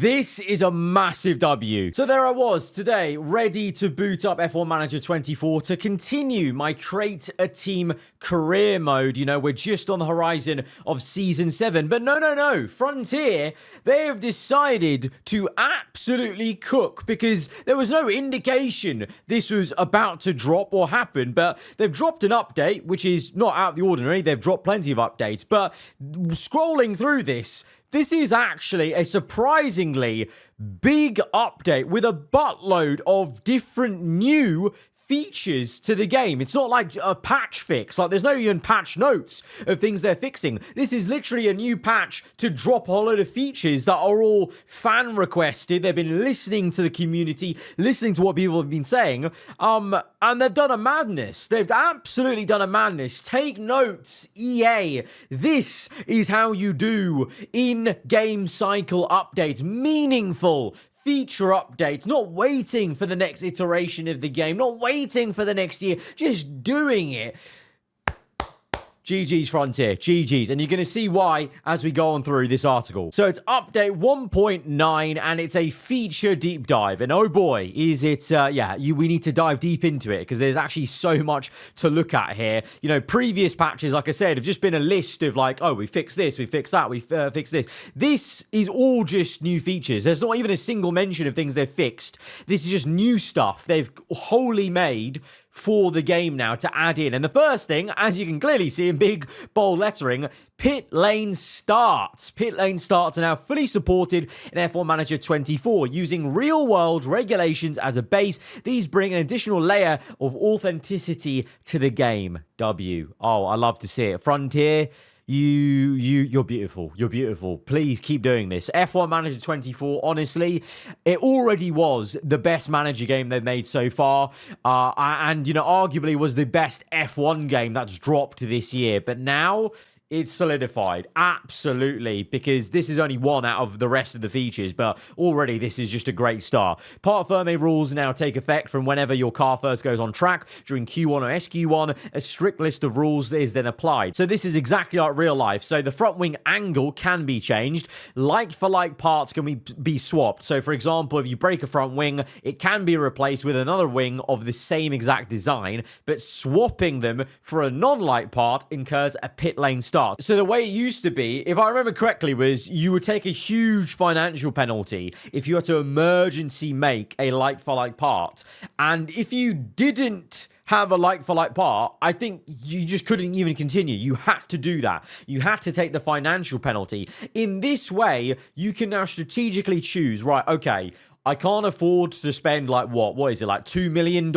This is a massive W. So there I was today, ready to boot up F1 Manager 24 to continue my create a team career mode. You know, we're just on the horizon of season 7. But no. Frontier, they have decided to absolutely cook because there was no indication this was about to drop or happen. But they've dropped an update, which is not out of the ordinary. They've dropped plenty of updates. But scrolling through this is actually a surprisingly big update with a buttload of different new features to the game. It's not like a patch fix. Like, there's no even patch notes of things they're fixing. This is literally a new patch to drop a whole load of features that are all fan requested. They've been listening to the community, listening to what people have been saying, and they've done a madness. They've absolutely done a madness. Take notes, EA. This is how you do in-game cycle updates. Meaningful feature updates, not waiting for the next iteration of the game, not waiting for the next year, just doing it. GG's Frontier, GG's. And you're going to see why as we go on through this article. So it's update 1.9 and it's a feature deep dive. And oh boy, is it, we need to dive deep into it because there's actually so much to look at here. You know, previous patches, like I said, have just been a list of like, oh, we fixed this, we fixed that, we fixed this. This is all just new features. There's not even a single mention of things they've fixed. This is just new stuff they've wholly made for the game now to add in. And the first thing, as you can clearly see in big bold lettering, pit lane starts. Pit lane starts are now fully supported in F1 Manager 24 using real-world regulations as a base. These bring an additional layer of authenticity to the game. W. Oh, I love to see it. Frontier, you're beautiful. You're beautiful. Please keep doing this. F1 Manager 24, honestly, it already was the best manager game they've made so far. And, you know, arguably was the best F1 game that's dropped this year. But now it's solidified, absolutely, because this is only one out of the rest of the features, but already this is just a great start. Part Ferme rules now take effect from whenever your car first goes on track during Q1 or SQ1. A strict list of rules is then applied. So this is exactly like real life. So the front wing angle can be changed. Like-for-like parts can be swapped. So for example, if you break a front wing, it can be replaced with another wing of the same exact design, but swapping them for a non-like part incurs a pit lane start. So the way it used to be, if I remember correctly, was you would take a huge financial penalty if you had to emergency make a like-for-like part. And if you didn't have a like-for-like part, I think you just couldn't even continue. You had to do that. You had to take the financial penalty. In this way, you can now strategically choose, right, okay, I can't afford to spend like what is it, like $2 million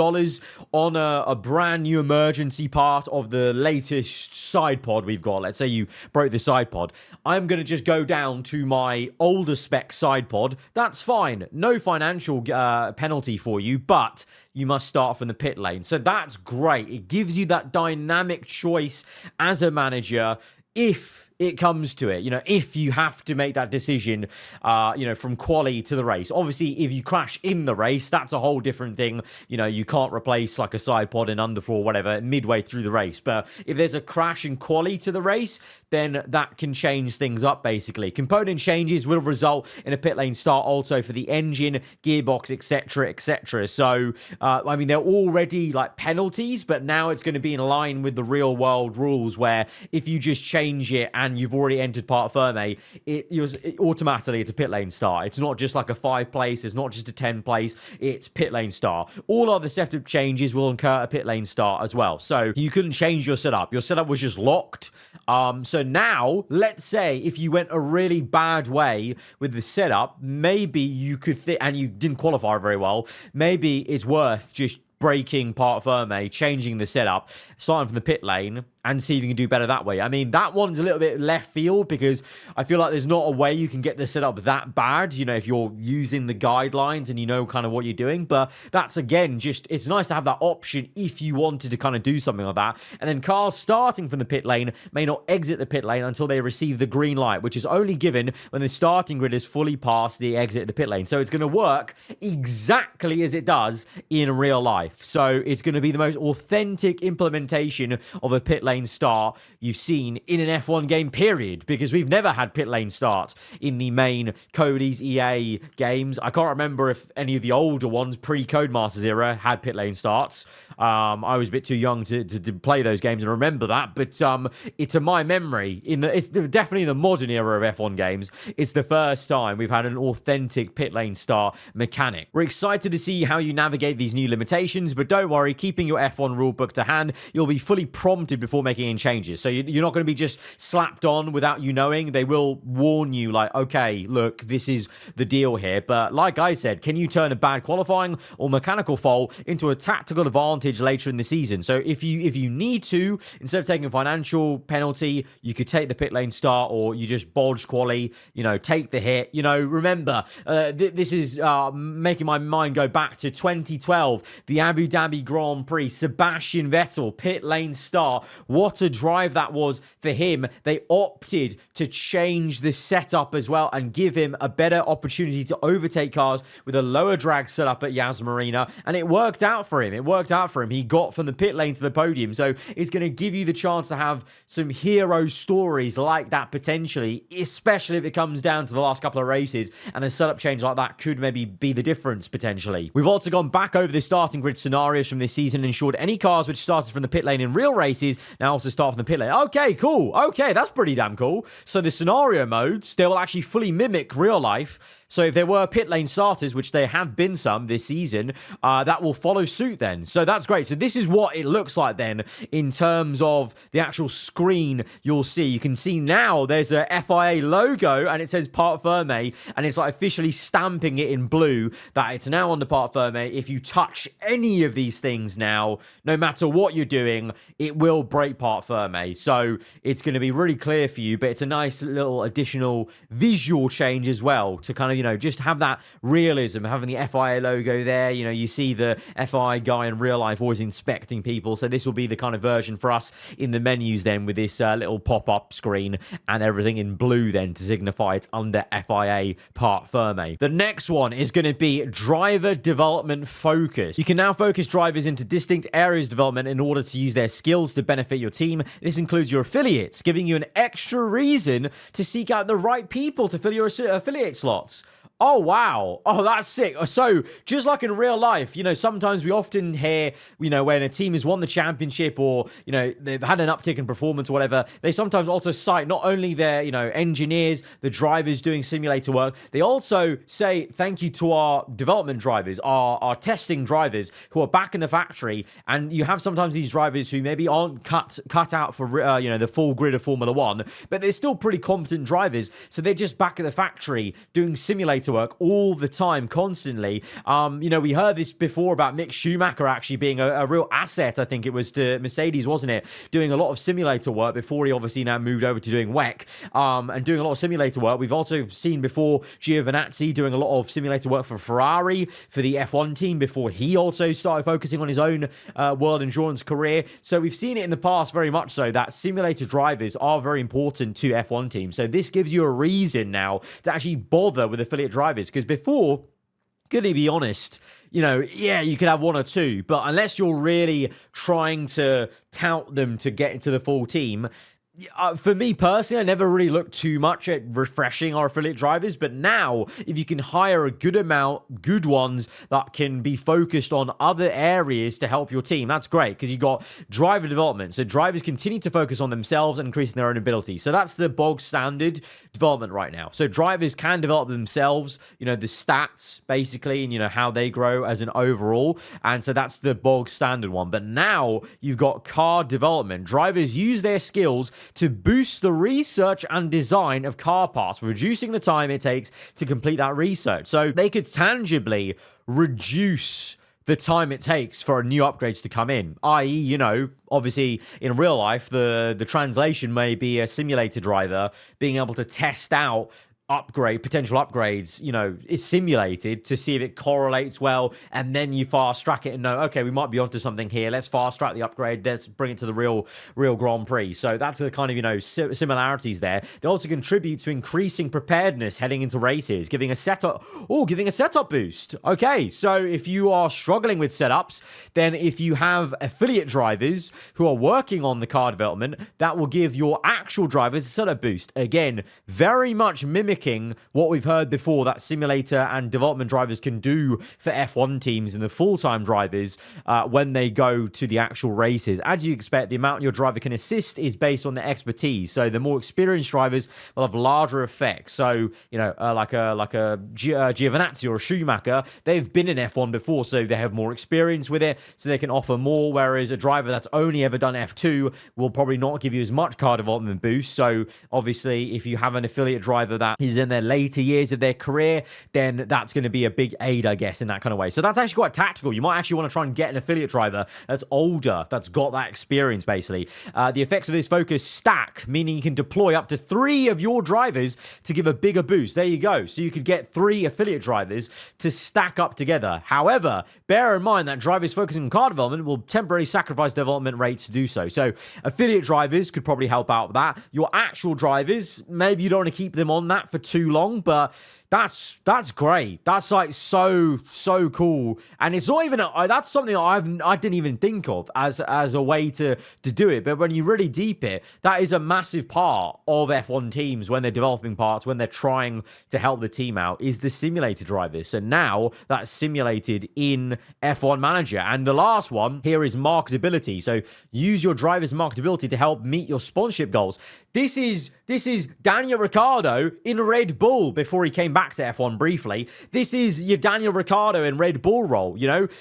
on a brand new emergency part of the latest side pod we've got. Let's say you broke the side pod. I'm going to just go down to my older spec side pod. That's fine. No financial penalty for you, but you must start from the pit lane. So that's great. It gives you that dynamic choice as a manager if it comes to it, you know, if you have to make that decision, from quali to the race. Obviously, if you crash in the race, that's a whole different thing. You know, you can't replace like a side pod in underfloor or whatever midway through the race. But if there's a crash in quali to the race, then that can change things up, basically. Component changes will result in a pit lane start also for the engine, gearbox, etc., etc. So, I mean, they're already like penalties, but now it's going to be in line with the real world rules where if you just change it and you've already entered part Ferme, automatically it's a pit lane start. It's not just like a 5 place, it's not just a 10 place, it's pit lane start. All other setup changes will incur a pit lane start as well. So you couldn't change your setup. Your setup was just locked. So now, let's say if you went a really bad way with the setup, maybe you could, and you didn't qualify very well, maybe it's worth just breaking part Ferme, changing the setup, starting from the pit lane, and see if you can do better that way. I mean, that one's a little bit left field because I feel like there's not a way you can get the setup that bad, you know, if you're using the guidelines and you know kind of what you're doing. But that's, again, just, it's nice to have that option if you wanted to kind of do something like that. And then cars starting from the pit lane may not exit the pit lane until they receive the green light, which is only given when the starting grid is fully past the exit of the pit lane. So it's going to work exactly as it does in real life. So it's going to be the most authentic implementation of a pit lane lane start you've seen in an F1 game, period, because we've never had pit lane starts in the main Cody's EA games. I can't remember if any of the older ones, pre-Codemasters era, had pit lane starts. I was a bit too young to play those games and remember that, but it's to my memory, it's definitely the modern era of F1 games, it's the first time we've had an authentic pit lane start mechanic. We're excited to see how you navigate these new limitations, but don't worry, keeping your F1 rulebook to hand, you'll be fully prompted before making any changes. So you're not going to be just slapped on without you knowing. They will warn you, like, okay, look, this is the deal here. But like I said, can you turn a bad qualifying or mechanical fault into a tactical advantage later in the season? So if you need to, instead of taking a financial penalty, you could take the pit lane start, or you just bodge quali, take the hit. Remember, this is making my mind go back to 2012, the Abu Dhabi Grand Prix, Sebastian Vettel, pit lane start. What a drive that was for him. They opted to change the setup as well and give him a better opportunity to overtake cars with a lower drag setup at Yas Marina, and it worked out for him. He got from the pit lane to the podium, so it's going to give you the chance to have some hero stories like that potentially, especially if it comes down to the last couple of races, and a setup change like that could maybe be the difference potentially. We've also gone back over the starting grid scenarios from this season and ensured any cars which started from the pit lane in real races now also start from the pit lane. Okay, cool. Okay, that's pretty damn cool. So the scenario modes, they will actually fully mimic real life. So if there were pit lane starters, which there have been some this season, that will follow suit then. So that's great. So this is what it looks like then in terms of the actual screen you'll see. You can see now there's a FIA logo and it says Parc Ferme, and it's like officially stamping it in blue that it's now on the Parc Ferme. If you touch any of these things now, no matter what you're doing, it will break Parc Ferme. So it's going to be really clear for you, but it's a nice little additional visual change as well to kind of, just have that realism, having the FIA logo there. You see the FIA guy in real life always inspecting people. So this will be the kind of version for us in the menus then, with this little pop-up screen and everything in blue then to signify it's under FIA Parc Ferme. The next one is going to be driver development focus. You can now focus drivers into distinct areas of development in order to use their skills to benefit your team. This includes your affiliates, giving you an extra reason to seek out the right people to fill your affiliate slots. Oh, wow. Oh, that's sick. So, just like in real life, sometimes we often hear, when a team has won the championship or, they've had an uptick in performance or whatever, they sometimes also cite not only their, engineers, the drivers doing simulator work, they also say thank you to our development drivers, our testing drivers who are back in the factory. And you have sometimes these drivers who maybe aren't cut out for, the full grid of Formula One, but they're still pretty competent drivers. So they're just back at the factory doing simulator work all the time, constantly. We heard this before about Mick Schumacher actually being a real asset, I think it was, to Mercedes, wasn't it? Doing a lot of simulator work before he obviously now moved over to doing WEC, and doing a lot of simulator work. We've also seen before Giovinazzi doing a lot of simulator work for Ferrari, for the F1 team, before he also started focusing on his own world endurance career. So we've seen it in the past very much so that simulator drivers are very important to F1 teams. So this gives you a reason now to actually bother with affiliate drivers, because before, could he be honest, you could have one or two, but unless you're really trying to tout them to get into the full team, for me personally, I never really looked too much at refreshing our affiliate drivers, but now if you can hire a good amount, good ones that can be focused on other areas to help your team, that's great, because you've got driver development. So drivers continue to focus on themselves and increasing their own ability. So that's the bog standard development right now. So drivers can develop themselves, the stats basically, and how they grow as an overall. And so that's the bog standard one. But now you've got car development. Drivers use their skills to boost the research and design of car parts, reducing the time it takes to complete that research. So they could tangibly reduce the time it takes for new upgrades to come in, i.e., obviously in real life, the translation may be a simulator driver being able to test out potential upgrades, is simulated to see if it correlates well, and then you fast track it and know, okay, we might be onto something here. Let's fast track the upgrade. Let's bring it to the real Grand Prix. So that's the kind of similarities there. They also contribute to increasing preparedness heading into races, giving a setup boost. Okay, so if you are struggling with setups, then if you have affiliate drivers who are working on the car development, that will give your actual drivers a setup boost. Again, very much mimicking what we've heard before that simulator and development drivers can do for F1 teams and the full-time drivers when they go to the actual races. As you expect, the amount your driver can assist is based on their expertise. So the more experienced drivers will have larger effects. So, like a Giovinazzi or a Schumacher, they've been in F1 before, so they have more experience with it, so they can offer more, whereas a driver that's only ever done F2 will probably not give you as much car development boost. So obviously, if you have an affiliate driver that is in their later years of their career, then that's going to be a big aid, I guess, in that kind of way. So that's actually quite tactical. You might actually want to try and get an affiliate driver that's older, that's got that experience, basically. The effects of this focus stack, meaning you can deploy up to 3 of your drivers to give a bigger boost. There you go. So you could get 3 affiliate drivers to stack up together. However, bear in mind that drivers focusing on car development will temporarily sacrifice development rates to do so. So affiliate drivers could probably help out with that. Your actual drivers, maybe you don't want to keep them on that for too long, but that's great. That's like so cool, and it's not even that's something I didn't even think of as a way to do it. But when you really deep it, that is a massive part of F1 teams when they're developing parts, when they're trying to help the team out, is the simulator drivers. So now that's simulated in F1 Manager. And the last one here is marketability. So use your driver's marketability to help meet your sponsorship goals. This is Daniel Ricciardo in Red Bull before he came back to F1 briefly. This is your Daniel Ricciardo in Red Bull role.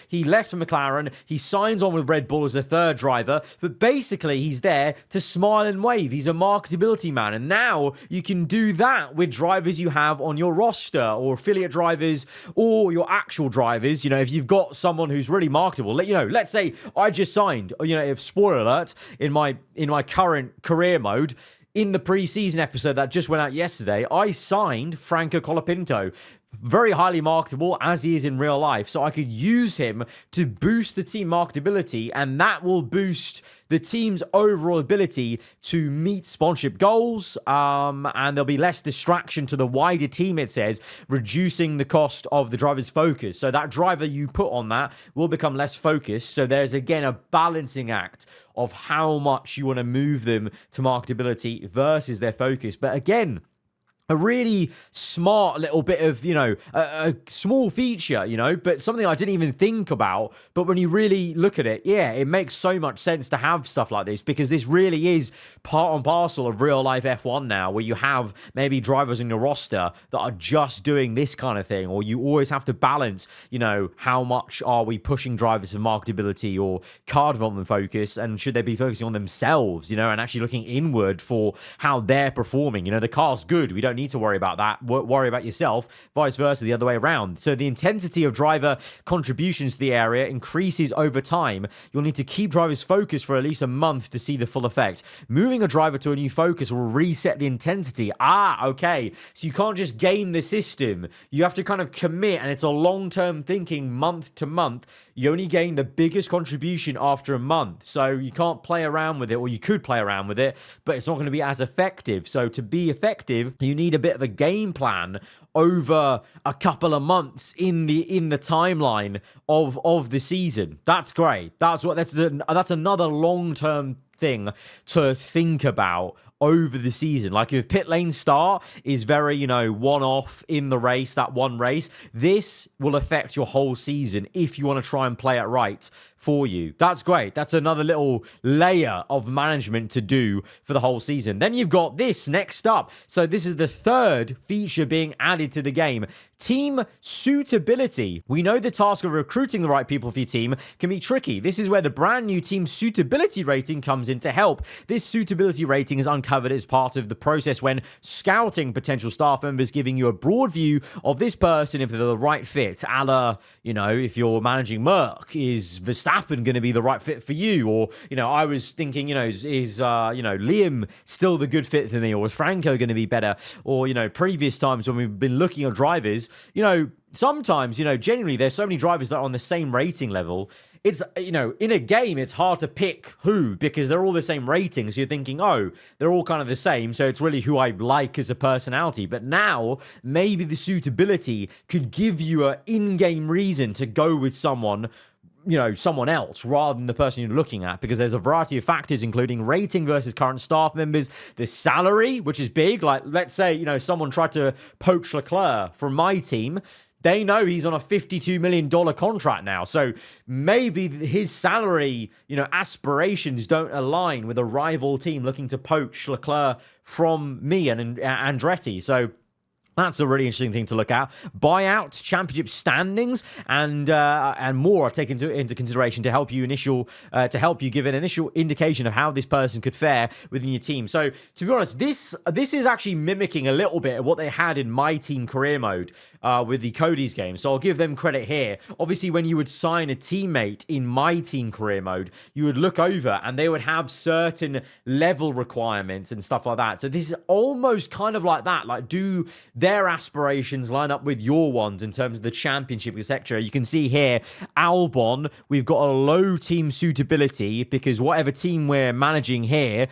He left for McLaren. He signs on with Red Bull as a third driver, but basically he's there to smile and wave. He's a marketability man. And now you can do that with drivers you have on your roster or affiliate drivers or your actual drivers. If you've got someone who's really marketable, let's say I just signed, spoiler alert, in my current career mode. In the preseason episode that just went out yesterday, I signed Franco Colapinto. Very highly marketable, as he is in real life. So I could use him to boost the team marketability, and that will boost the team's overall ability to meet sponsorship goals, and there'll be less distraction to the wider team, it says, reducing the cost of the driver's focus. So that driver you put on that will become less focused. So there's, again, a balancing act of how much you want to move them to marketability versus their focus. But again, a really smart little bit of, a small feature, but something I didn't even think about. But when you really look at it, yeah, it makes so much sense to have stuff like this, because this really is part and parcel of real life F1 now, where you have maybe drivers in your roster that are just doing this kind of thing, or you always have to balance, how much are we pushing drivers for marketability or car development focus, and should they be focusing on themselves, and actually looking inward for how they're performing. The car's good. We don't need to worry about that. Worry about yourself. Vice versa, the other way around. So the intensity of driver contributions to the area increases over time. You'll need to keep drivers focused for at least a month to see the full effect. Moving a driver to a new focus will reset the intensity. Okay. So you can't just game the system. You have to kind of commit, and it's a long-term thinking, month to month. You only gain the biggest contribution after a month. So you can't play around with it, or you could play around with it, but it's not going to be as effective. So to be effective, you need a bit of a game plan over a couple of months in the timeline of the season. That's great. That's another long-term thing to think about over the season. Like if Pitlane start is very, one-off in the race, that one race, this will affect your whole season if you want to try and play it right for you. That's great. That's another little layer of management to do for the whole season. Then you've got this next up. So this is the third feature being added to the game. Team suitability. We know the task of recruiting the right people for your team can be tricky. This is where the brand new team suitability rating comes in to help. This suitability rating is uncovered as part of the process when scouting potential staff members, giving you a broad view of this person if they're the right fit. A la, if you're managing Merck, is Verstappen Verstappen going to be the right fit for you? Or, I was thinking, is Liam still the good fit for me? Or is Franco going to be better? Or, previous times when we've been looking at drivers, sometimes, genuinely there's so many drivers that are on the same rating level. It's, in a game, it's hard to pick who because they're all the same ratings. So you're thinking, oh, they're all kind of the same. So it's really who I like as a personality. But now maybe the suitability could give you an in-game reason to go with someone else rather than the person you're looking at, because there's a variety of factors, including rating versus current staff members, the salary, which is big. Like, let's say, someone tried to poach Leclerc from my team. They know he's on a $52 million contract now. So maybe his salary, aspirations don't align with a rival team looking to poach Leclerc from me and Andretti. So that's a really interesting thing to look at. Buyout, championship standings, and more are taken into consideration to help you give an initial indication of how this person could fare within your team. So to be honest, this is actually mimicking a little bit of what they had in my team career mode with the Cody's game. So I'll give them credit here. Obviously, when you would sign a teammate in my team career mode, you would look over and they would have certain level requirements and stuff like that. So this is almost kind of like that. Like, do their aspirations line up with your ones in terms of the championship, etc. You can see here, Albon, we've got a low team suitability because whatever team we're managing here,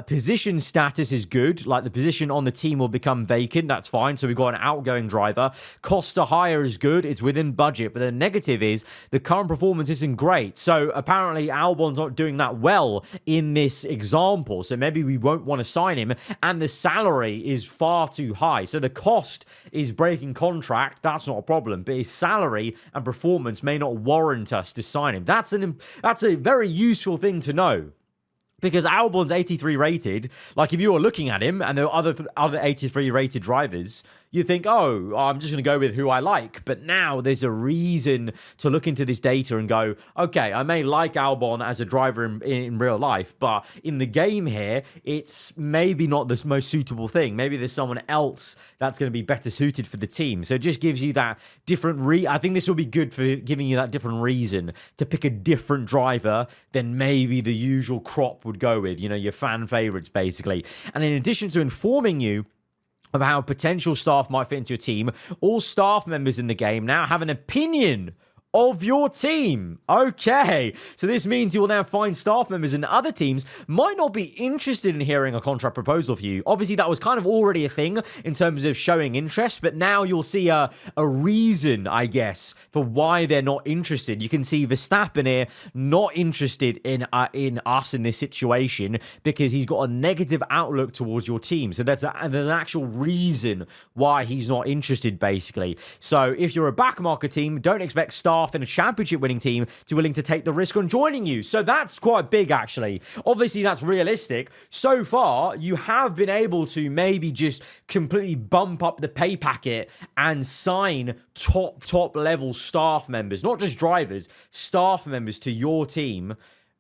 position status is good. Like, the position on the team will become vacant. That's fine. So we've got an outgoing driver. Cost to hire is good. It's within budget. But the negative is the current performance isn't great. So apparently Albon's not doing that well in this example. So maybe we won't want to sign him. And the salary is far too high. So the cost is breaking contract. That's not a problem. But his salary and performance may not warrant us to sign him. That's a very useful thing to know. Because Albon's 83 rated, like if you were looking at him and there are other 83 rated drivers, you think, oh, I'm just going to go with who I like. But now there's a reason to look into this data and go, okay, I may like Albon as a driver in real life, but in the game here, it's maybe not the most suitable thing. Maybe there's someone else that's going to be better suited for the team. So it just gives you that different I think this will be good for giving you that different reason to pick a different driver than maybe the usual crop would go with, your fan favorites, basically. And in addition to informing you of how potential staff might fit into your team, all staff members in the game now have an opinion of your team. Okay, so this means you will now find staff members in other teams might not be interested in hearing a contract proposal for you. Obviously, that was kind of already a thing in terms of showing interest, but now you'll see a reason, I guess, for why they're not interested. You can see Verstappen here not interested in us in this situation because he's got a negative outlook towards your team. So there's an actual reason why he's not interested, basically. So if you're a backmarker team, don't expect staff in a championship winning team to willing to take the risk on joining you. So that's quite big, actually. Obviously, that's realistic. So far, you have been able to maybe just completely bump up the pay packet and sign top level staff members, not just drivers, staff members to your team,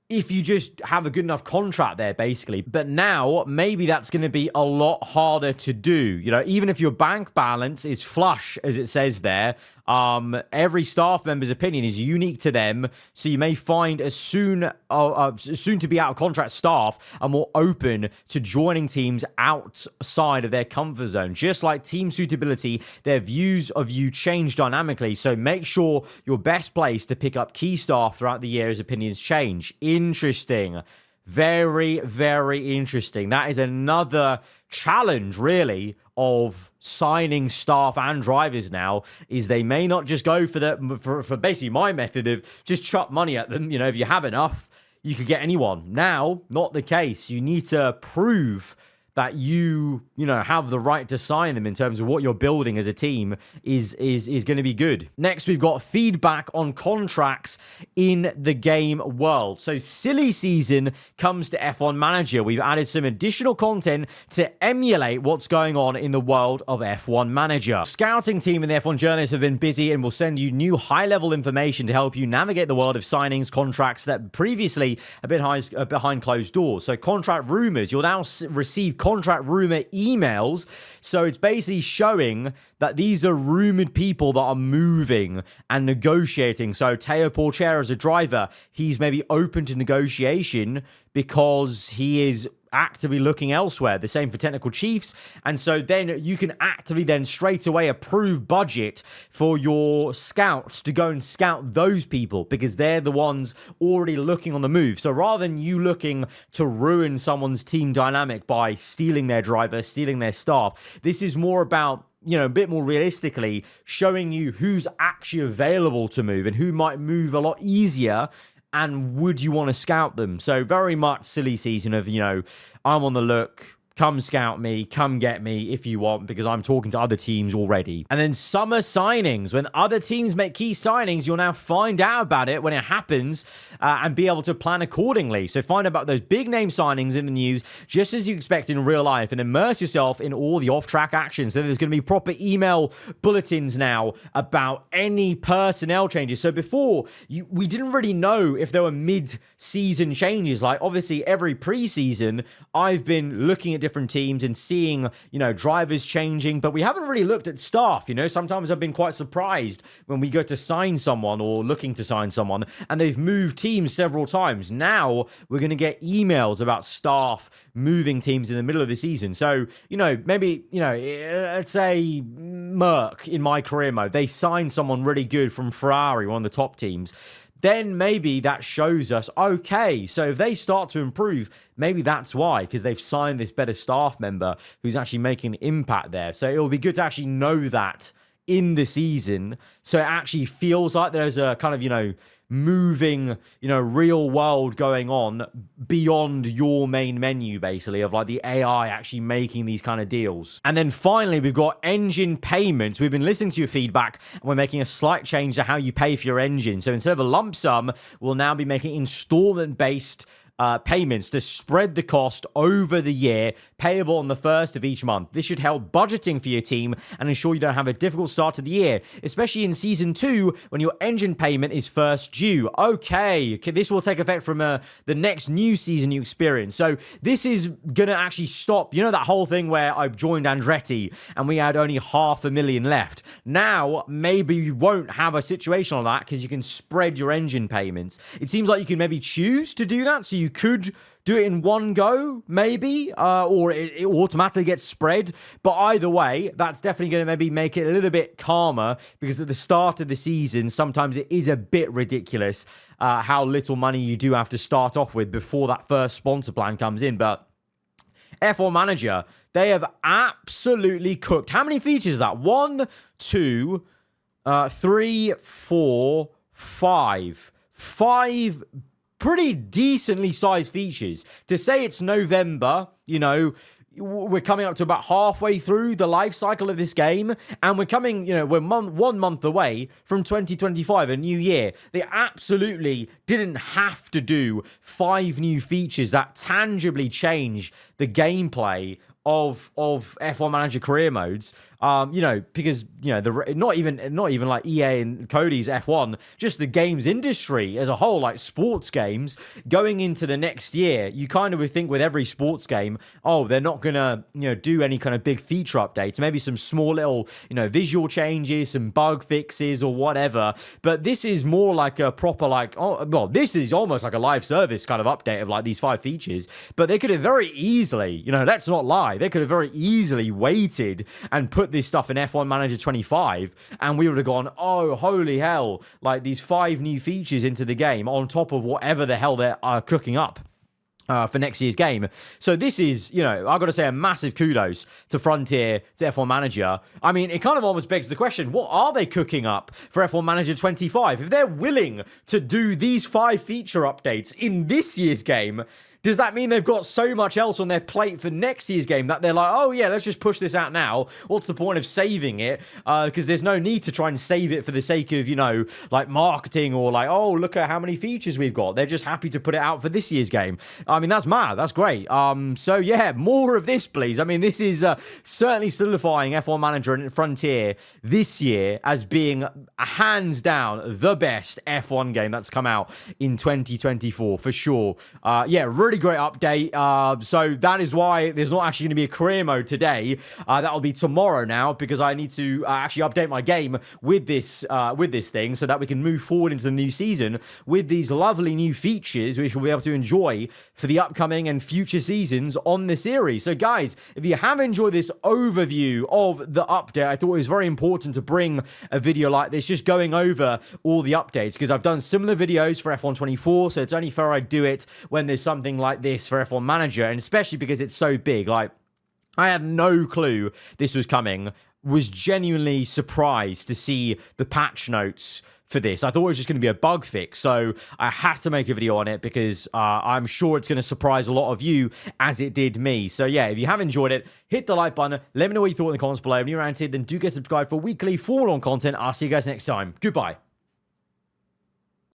if you just have a good enough contract there, basically. But now, maybe that's going to be a lot harder to do. Even if your bank balance is flush, as it says there, every staff member's opinion is unique to them. So you may find a soon to be out of contract staff are more open to joining teams outside of their comfort zone. Just like team suitability, their views of you change dynamically. So make sure you're best placed to pick up key staff throughout the year as opinions change. Interesting. Very, very interesting. That is another challenge, really, of signing staff and drivers now, is they may not just go for basically my method of just chuck money at them. If you have enough, you could get anyone. Now, not the case. You need to prove that you have the right to sign them in terms of what you're building as a team is going to be good. Next, we've got feedback on contracts in the game world. So silly season comes to F1 Manager. We've added some additional content to emulate what's going on in the world of F1 Manager. Scouting team and the F1 journalists have been busy and will send you new high-level information to help you navigate the world of signings, contracts that previously have been behind closed doors. So contract rumors, you'll now receive contract rumor emails. So it's basically showing that these are rumored people that are moving and negotiating. So Teo Porcher as a driver, he's maybe open to negotiation because he is actively looking elsewhere. The same for technical chiefs. And so then you can actively then straight away approve budget for your scouts to go and scout those people because they're the ones already looking on the move. So rather than you looking to ruin someone's team dynamic by stealing their driver, stealing their staff, this is more about, you know, a bit more realistically showing you who's actually available to move and who might move a lot easier. And would you want to scout them? So very much silly season of, you know, I'm on the look. Come scout me, come get me if you want, because I'm talking to other teams already. And then summer signings. When other teams make key signings, you'll now find out about it when it happens and be able to plan accordingly. So find out about those big name signings in the news, just as you expect in real life, and immerse yourself in all the off-track actions. So there's going to be proper email bulletins now about any personnel changes. So before, we didn't really know if there were mid-season changes. Like, obviously, every preseason, I've been looking at different teams and seeing, you know, drivers changing, but we haven't really looked at staff. You know, sometimes I've been quite surprised when we go to sign someone or looking to sign someone and they've moved teams several times. Now we're going to get emails about staff moving teams in the middle of the season. So, you know, maybe, you know, let's say Merck in my career mode, they signed someone really good from Ferrari, one of the top teams. Then maybe that shows us, okay, so if they start to improve, maybe that's why, because they've signed this better staff member who's actually making an impact there. So it'll be good to actually know that in the season, so it actually feels like there's a kind of, you know, moving, you know, real world going on beyond your main menu, basically, of like the AI actually making these kind of deals. And then finally, we've got engine payments. We've been listening to your feedback and we're making a slight change to how you pay for your engine. So instead of a lump sum, we'll now be making installment-based payments to spread the cost over the year, payable on the first of each month. This should help budgeting for your team and ensure you don't have a difficult start to the year, especially in Season 2 when your engine payment is first due. Okay, this will take effect from the next new season you experience. So this is going to actually stop, you know, that whole thing where I joined Andretti and we had only 500,000 left. Now, maybe you won't have a situation like that because you can spread your engine payments. It seems like you can maybe choose to do that, so you could do it in one go, maybe, or it automatically gets spread. But either way, that's definitely going to maybe make it a little bit calmer, because at the start of the season, sometimes it is a bit ridiculous how little money you do have to start off with before that first sponsor plan comes in. But F1 Manager, they have absolutely cooked. How many features is that? 1, 2, 3, 4, 5. 5 pretty decently sized features. To say it's November, you know, we're coming up to about halfway through the life cycle of this game, and we're coming, you know, we're 1 month away from 2025, a new year. They absolutely didn't have to do 5 new features that tangibly change the gameplay of F1 Manager career modes, you know, because, you know, not even like EA and Cody's F1, just the games industry as a whole, like sports games going into the next year, you kind of would think with every sports game, oh, they're not gonna, you know, do any kind of big feature updates, maybe some small little, you know, visual changes, some bug fixes or whatever. But this is more like a proper, like, oh, well, this is almost like a live service kind of update of like these 5 features. But they could have very easily, you know, let's not lie, they could have very easily waited and put this stuff in F1 Manager 25, and we would have gone, oh, holy hell, like these 5 new features into the game on top of whatever the hell they're cooking up for next year's game. So this is, you know, I've got to say a massive kudos to Frontier, to F1 Manager. I mean, it kind of almost begs the question, what are they cooking up for F1 Manager 25? If they're willing to do these 5 feature updates in this year's game, does that mean they've got so much else on their plate for next year's game that they're like, oh yeah, let's just push this out now? What's the point of saving it? Because there's no need to try and save it for the sake of, you know, like marketing or like, oh, look at how many features we've got. They're just happy to put it out for this year's game. I mean, that's mad. That's great. So yeah, more of this, please. I mean, this is certainly solidifying F1 Manager and Frontier this year as being hands down the best F1 game that's come out in 2024 for sure. Yeah, really really great update. So that is why there's not actually going to be a career mode today. That'll be tomorrow now, because I need to actually update my game with this thing, so that we can move forward into the new season with these lovely new features, which we'll be able to enjoy for the upcoming and future seasons on the series. So guys, if you have enjoyed this overview of the update, I thought it was very important to bring a video like this, just going over all the updates, because I've done similar videos for F1 24, so it's only fair I do it when there's something like this for F1 Manager, and especially because it's so big. Like, I had no clue this was coming, was genuinely surprised to see the patch notes for this. I thought it was just going to be a bug fix, so I had to make a video on it, because I'm sure it's going to surprise a lot of you as it did me. So yeah, if you have enjoyed it, hit the like button, let me know what you thought in the comments below. If you're around here, then do get subscribed for weekly Formula 1 content. I'll see you guys next time. Goodbye.